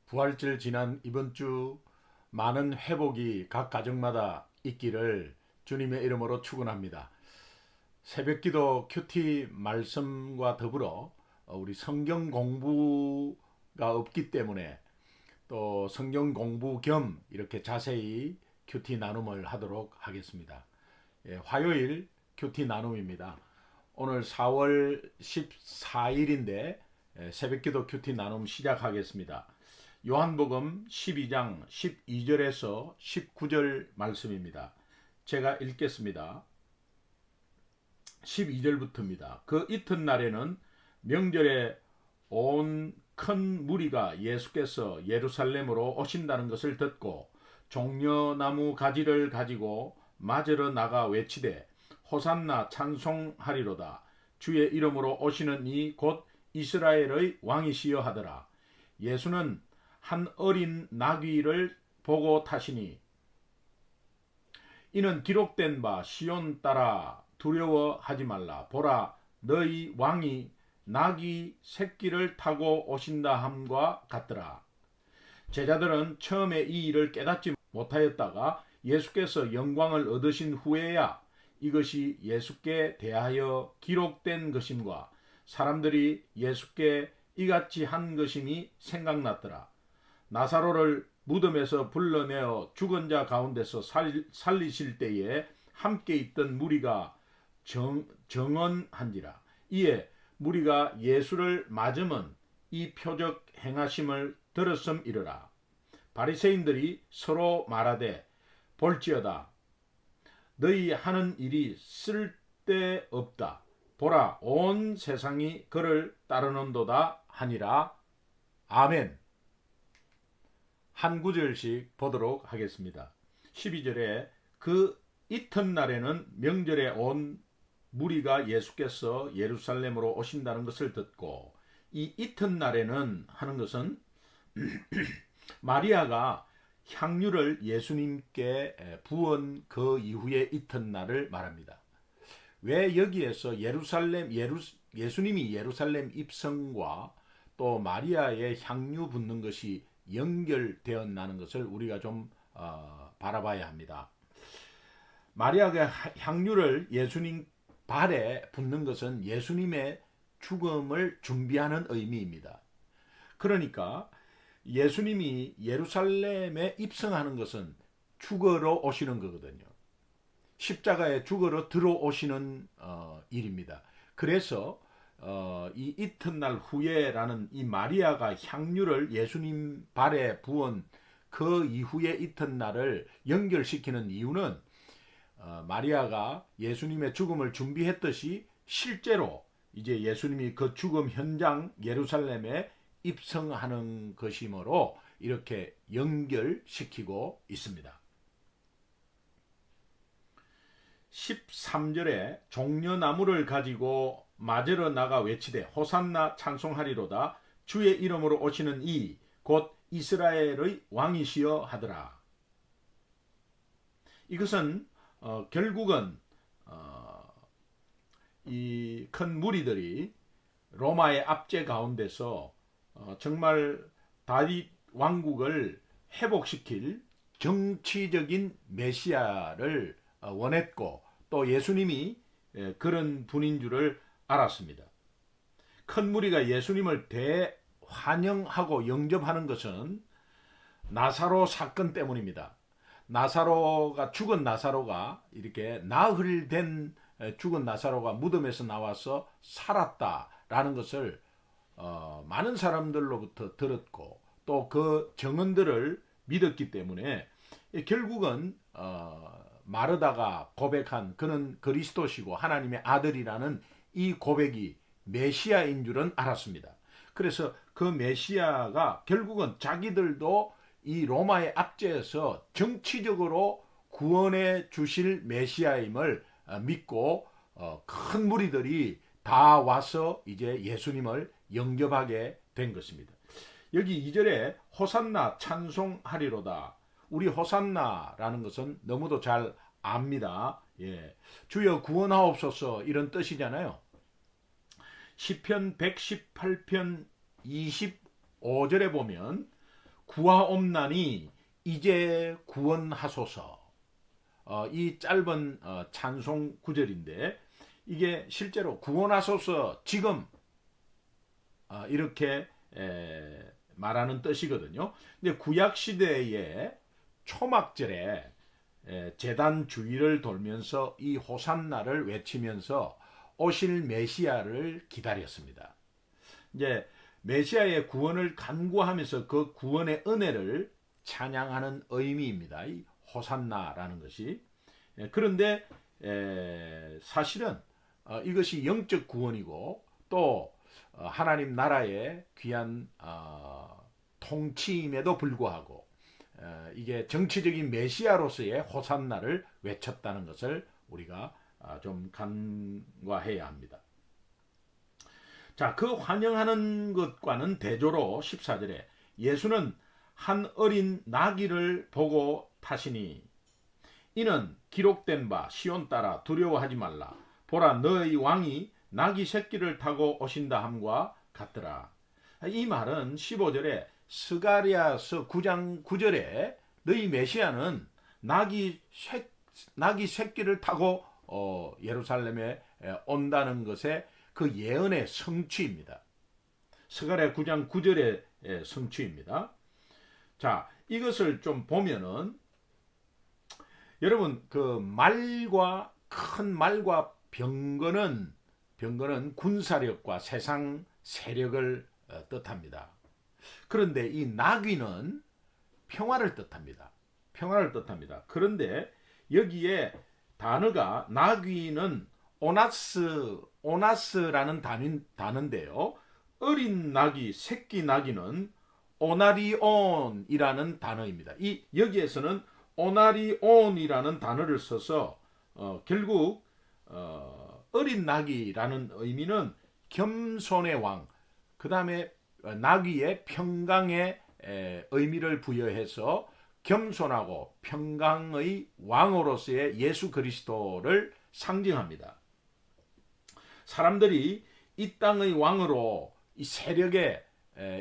부활절 지난 이번 주 많은 회복이 각 가정마다 있기를 주님의 이름으로 축원합니다. 새벽기도 큐티 말씀과 더불어 우리 성경 공부가 없기 때문에 또 성경 공부 겸 이렇게 자세히 큐티 나눔을 하도록 하겠습니다. 화요일 큐티 나눔입니다. 오늘 4월 14일인데 새벽기도 큐티 나눔 시작하겠습니다. 요한복음 12장 12절에서 19절 말씀입니다. 제가 읽겠습니다. 12절부터입니다. 그 이튿날에는 명절에 온 큰 무리가 예수께서 예루살렘으로 오신다는 것을 듣고 종려나무 가지를 가지고 맞으러 나가 외치되 호산나 찬송하리로다. 주의 이름으로 오시는 이 곧 이스라엘의 왕이시여 하더라. 예수는 한 어린 나귀를 보고 타시니 이는 기록된 바 시온 따라 두려워하지 말라. 보라, 너희 왕이 나귀 새끼를 타고 오신다 함과 같더라. 제자들은 처음에 이 일을 깨닫지 못하였다가 예수께서 영광을 얻으신 후에야 이것이 예수께 대하여 기록된 것임과 사람들이 예수께 이같이 한 것임이 생각났더라. 나사로를 무덤에서 불러내어 죽은 자 가운데서 살리실 때에 함께 있던 무리가 정언한지라. 이에 무리가 예수를 맞으면 이 표적 행하심을 들었음이르라. 바리새인들이 서로 말하되 볼지어다. 너희 하는 일이 쓸데없다. 보라, 온 세상이 그를 따르는도다 하니라. 아멘. 한 구절씩 보도록 하겠습니다. 12절에 그 이튿날에는 명절에 온 무리가 예수께서 예루살렘으로 오신다는 것을 듣고, 이 이튿날에는 하는 것은 마리아가 향유를 예수님께 부은 그 이후의 이튿날을 말합니다. 왜 여기에서 예수님이 예루살렘 입성과 또 마리아의 향유 붓는 것이 연결되었나는 것을 우리가 좀 바라봐야 합니다. 마리아가 향유를 예수님 발에 붓는 것은 예수님의 죽음을 준비하는 의미입니다. 그러니까 예수님이 예루살렘에 입성하는 것은 죽으러 오시는 거거든요. 십자가에 죽으러 들어오시는 일입니다. 그래서 이 이튿날 후에라는 이 마리아가 향유를 예수님 발에 부은 그 이후의 이튿날을 연결시키는 이유는 마리아가 예수님의 죽음을 준비했듯이 실제로 이제 예수님이 그 죽음 현장 예루살렘에 입성하는 것이므로 이렇게 연결시키고 있습니다. 13절에 종려나무를 가지고 맞으러 나가 외치되 호산나 찬송하리로다. 주의 이름으로 오시는 이 곧 이스라엘의 왕이시여 하더라. 이것은 결국은 이 큰 무리들이 로마의 압제 가운데서 정말 다윗 왕국을 회복시킬 정치적인 메시아를 원했고 또 예수님이 그런 분인 줄을 알았습니다. 큰 무리가 예수님을 대환영하고 영접하는 것은 나사로 사건 때문입니다. 죽은 나사로가 이렇게 나흘 된 죽은 나사로가 무덤에서 나와서 살았다라는 것을 많은 사람들로부터 들었고 또 그 증언들을 믿었기 때문에 결국은 마르다가 고백한 그는 그리스도시고 하나님의 아들이라는 이 고백이 메시아인 줄은 알았습니다. 그래서 그 메시아가 결국은 자기들도 이 로마의 압제에서 정치적으로 구원해 주실 메시아임을 믿고 큰 무리들이 다 와서 이제 예수님을 영접하게 된 것입니다. 여기 2절에 호산나 찬송하리로다. 우리 호산나라는 것은 너무도 잘 압니다. 주여 구원하옵소서 이런 뜻이잖아요. 시편 118편 25절에 보면 구하옵나니 이제 구원하소서. 이 짧은 찬송 구절인데 이게 실제로 구원하소서 지금 이렇게 말하는 뜻이거든요. 근데 구약 시대의 초막절에 제단 주위를 돌면서 이 호산나를 외치면서 오실 메시아를 기다렸습니다. 이제 메시아의 구원을 간구하면서 그 구원의 은혜를 찬양하는 의미입니다. 이 호산나라는 것이. 그런데 사실은 이것이 영적 구원이고 또 하나님 나라의 귀한 통치임에도 불구하고 이게 정치적인 메시아로서의 호산나를 외쳤다는 것을 우리가 좀 간과해야 합니다. 자, 그 환영하는 것과는 대조로 14절에 예수는 한 어린 나귀를 보고 타시니 이는 기록된 바 시온 딸아 두려워하지 말라 보라 너의 왕이 나귀 새끼를 타고 오신다 함과 같더라. 이 말은 15절에 스가랴서 9장 9절에 너희 메시아는 나귀 새끼를 타고 예루살렘에 온다는 것의 그 예언의 성취입니다. 스가랴 9장 9절의 성취입니다. 자, 이것을 좀 보면은 여러분 그 말과 큰 말과 병거는 군사력과 세상 세력을 뜻합니다. 그런데 이 나귀는 평화를 뜻합니다. 평화를 뜻합니다. 그런데 여기에 단어가 나귀는 오나스라는 단어인데요. 어린 나귀, 새끼 나귀는 오나리온이라는 단어입니다. 여기에서는 오나리온이라는 단어를 써서 결국 어린 나귀라는 의미는 겸손의 왕, 그 다음에 나귀의 평강의 의미를 부여해서 겸손하고 평강의 왕으로서의 예수 그리스도를 상징합니다. 사람들이 이 땅의 왕으로 이 세력의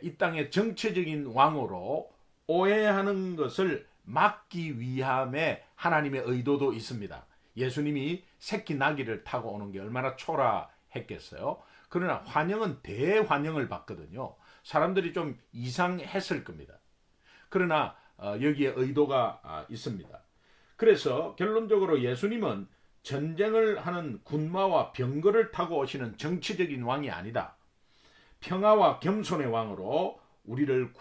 이 땅의 정치적인 왕으로 오해하는 것을 막기 위함에 하나님의 의도도 있습니다. 예수님이 새끼 나귀를 타고 오는 게 얼마나 초라했겠어요. 그러나 환영은 대환영을 받거든요. 사람들이 좀 이상했을 겁니다. 그러나 여기에 의도가 있습니다. 그래서 결론적으로 예수님은 전쟁을 하는 군마와 병거를 타고 오시는 정치적인 왕이 아니다. 평화와 겸손의 왕으로 우리를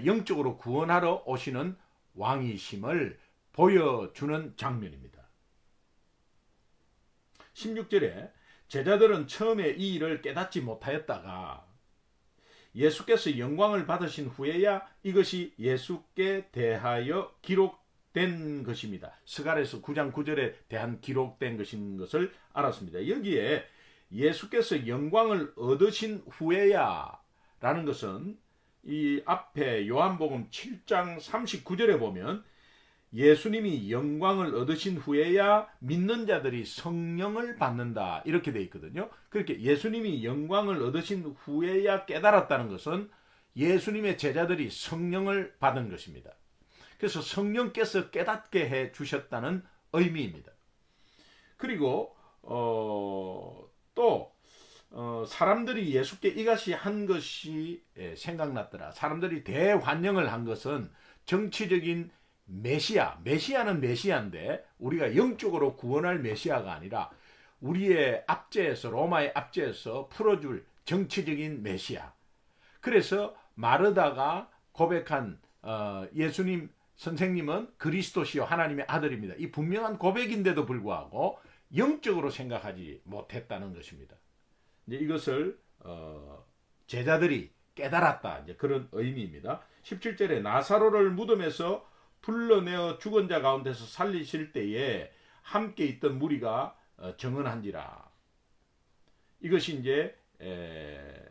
영적으로 구원하러 오시는 왕이심을 보여주는 장면입니다. 16절에 제자들은 처음에 이 일을 깨닫지 못하였다가 예수께서 영광을 받으신 후에야 이것이 예수께 대하여 기록된 것입니다. 스가랴서 9장 9절에 대한 기록된 것인 것을 알았습니다. 여기에 예수께서 영광을 얻으신 후에야 라는 것은 이 앞에 요한복음 7장 39절에 보면 예수님이 영광을 얻으신 후에야 믿는 자들이 성령을 받는다 이렇게 돼 있거든요. 그렇게 예수님이 영광을 얻으신 후에야 깨달았다는 것은 예수님의 제자들이 성령을 받은 것입니다. 그래서 성령께서 깨닫게 해 주셨다는 의미입니다. 그리고 또 사람들이 예수께 이같이 한 것이 생각났더라. 사람들이 대환영을 한 것은 정치적인 메시아는 메시아인데 우리가 영적으로 구원할 메시아가 아니라 우리의 압제에서 로마의 압제에서 풀어줄 정치적인 메시아. 그래서 마르다가 고백한 예수님 선생님은 그리스도시요 하나님의 아들입니다. 이 분명한 고백인데도 불구하고 영적으로 생각하지 못했다는 것입니다. 이제 이것을 제자들이 깨달았다. 이제 그런 의미입니다. 17절에 나사로를 무덤에서 불러내어 죽은 자 가운데서 살리실 때에 함께 있던 무리가 정언한지라. 이것이 이제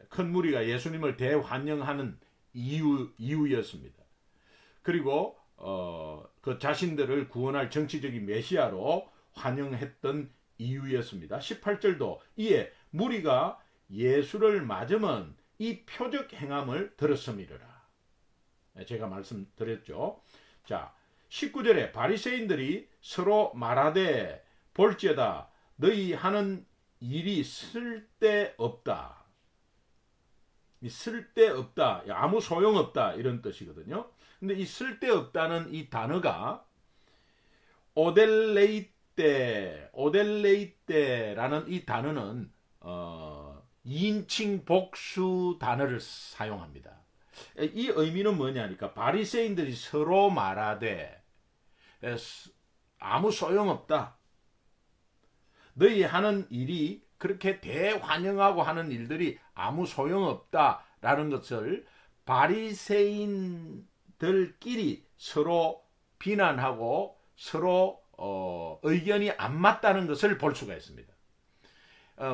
큰 무리가 예수님을 대환영하는 이유였습니다. 그리고 그 자신들을 구원할 정치적인 메시아로 환영했던 이유였습니다. 18절도 이에 무리가 예수를 맞으면 이 표적 행함을 들었음이라. 제가 말씀드렸죠. 자, 19절에 바리새인들이 서로 말하되 볼지어다 너희 하는 일이 쓸데없다. 쓸데없다, 아무 소용없다 이런 뜻이거든요. 근데 이 쓸데없다는 이 단어가 오델레이테라는 이 단어는 2인칭 복수 단어를 사용합니다. 이 의미는 뭐냐니까 바리새인들이 서로 말하되 아무 소용없다. 너희 하는 일이 그렇게 대환영하고 하는 일들이 아무 소용없다라는 것을 바리새인들끼리 서로 비난하고 서로 의견이 안 맞다는 것을 볼 수가 있습니다.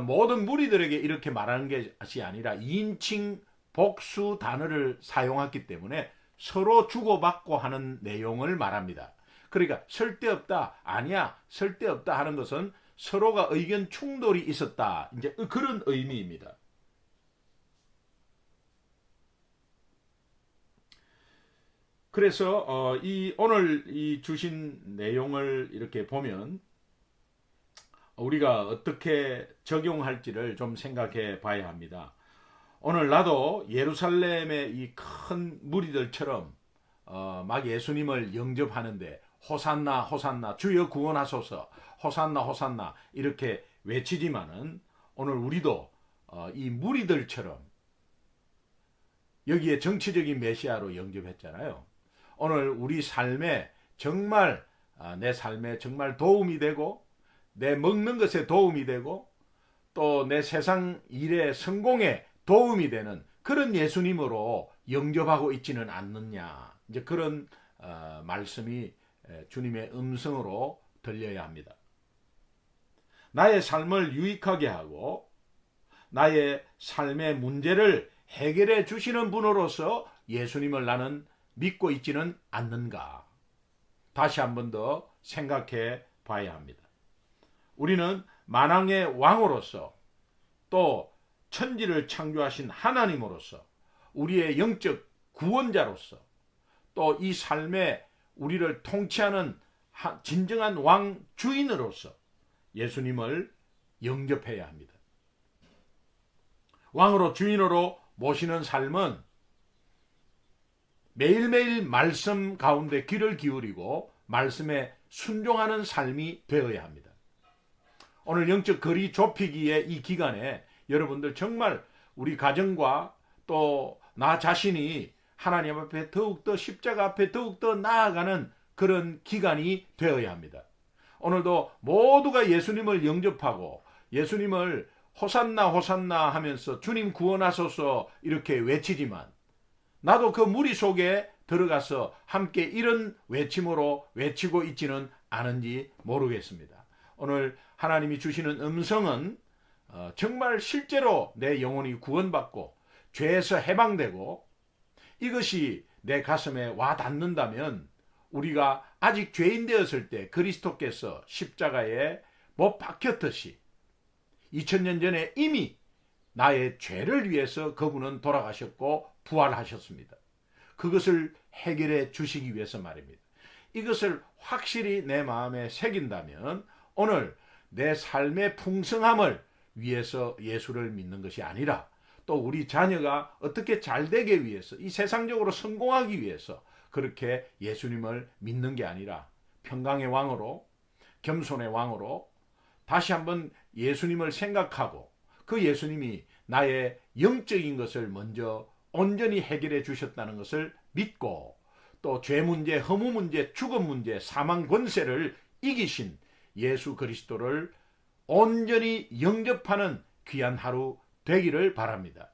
모든 무리들에게 이렇게 말하는 것이 아니라 2인칭 복수 단어를 사용했기 때문에 서로 주고받고 하는 내용을 말합니다. 그러니까 쓸데없다, 아니야, 쓸데없다 하는 것은 서로가 의견 충돌이 있었다, 이제 그런 의미입니다. 그래서 오늘 이 주신 내용을 이렇게 보면 우리가 어떻게 적용할지를 좀 생각해 봐야 합니다. 오늘 나도 예루살렘의 이 큰 무리들처럼 막 예수님을 영접하는데 호산나 호산나 주여 구원하소서 호산나 호산나 이렇게 외치지만은 오늘 우리도 이 무리들처럼 여기에 정치적인 메시아로 영접했잖아요. 오늘 우리 삶에 정말 내 삶에 정말 도움이 되고 내 먹는 것에 도움이 되고 또 내 세상 일의 성공에 도움이 되는 그런 예수님으로 영접하고 있지는 않느냐, 이제 그런 말씀이 주님의 음성으로 들려야 합니다. 나의 삶을 유익하게 하고 나의 삶의 문제를 해결해 주시는 분으로서 예수님을 나는 믿고 있지는 않는가, 다시 한 번 더 생각해 봐야 합니다. 우리는 만왕의 왕으로서 또 천지를 창조하신 하나님으로서 우리의 영적 구원자로서 또 이 삶에 우리를 통치하는 진정한 왕 주인으로서 예수님을 영접해야 합니다. 왕으로 주인으로 모시는 삶은 매일매일 말씀 가운데 귀를 기울이고 말씀에 순종하는 삶이 되어야 합니다. 오늘 영적 거리 좁히기의 이 기간에 여러분들 정말 우리 가정과 또 나 자신이 하나님 앞에 더욱더 십자가 앞에 더욱더 나아가는 그런 기간이 되어야 합니다. 오늘도 모두가 예수님을 영접하고 예수님을 호산나 호산나 하면서 주님 구원하소서 이렇게 외치지만 나도 그 무리 속에 들어가서 함께 이런 외침으로 외치고 있지는 않은지 모르겠습니다. 오늘 하나님이 주시는 음성은 정말 실제로 내 영혼이 구원받고 죄에서 해방되고 이것이 내 가슴에 와 닿는다면 우리가 아직 죄인 되었을 때 그리스도께서 십자가에 못 박혔듯이 2000년 전에 이미 나의 죄를 위해서 그분은 돌아가셨고 부활하셨습니다. 그것을 해결해 주시기 위해서 말입니다. 이것을 확실히 내 마음에 새긴다면 오늘 내 삶의 풍성함을 위해서 예수를 믿는 것이 아니라 또 우리 자녀가 어떻게 잘 되기 위해서 이 세상적으로 성공하기 위해서 그렇게 예수님을 믿는 게 아니라 평강의 왕으로 겸손의 왕으로 다시 한번 예수님을 생각하고 그 예수님이 나의 영적인 것을 먼저 온전히 해결해 주셨다는 것을 믿고 또 죄 문제, 허무 문제, 죽음 문제, 사망 권세를 이기신 예수 그리스도를 온전히 영접하는 귀한 하루 되기를 바랍니다.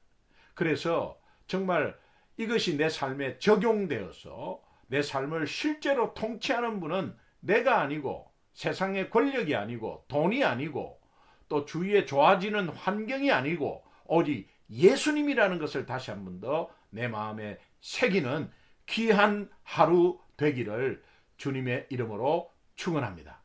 그래서 정말 이것이 내 삶에 적용되어서 내 삶을 실제로 통치하는 분은 내가 아니고 세상의 권력이 아니고 돈이 아니고 또 주위에 좋아지는 환경이 아니고 오직 예수님이라는 것을 다시 한 번 더 내 마음에 새기는 귀한 하루 되기를 주님의 이름으로 축원합니다.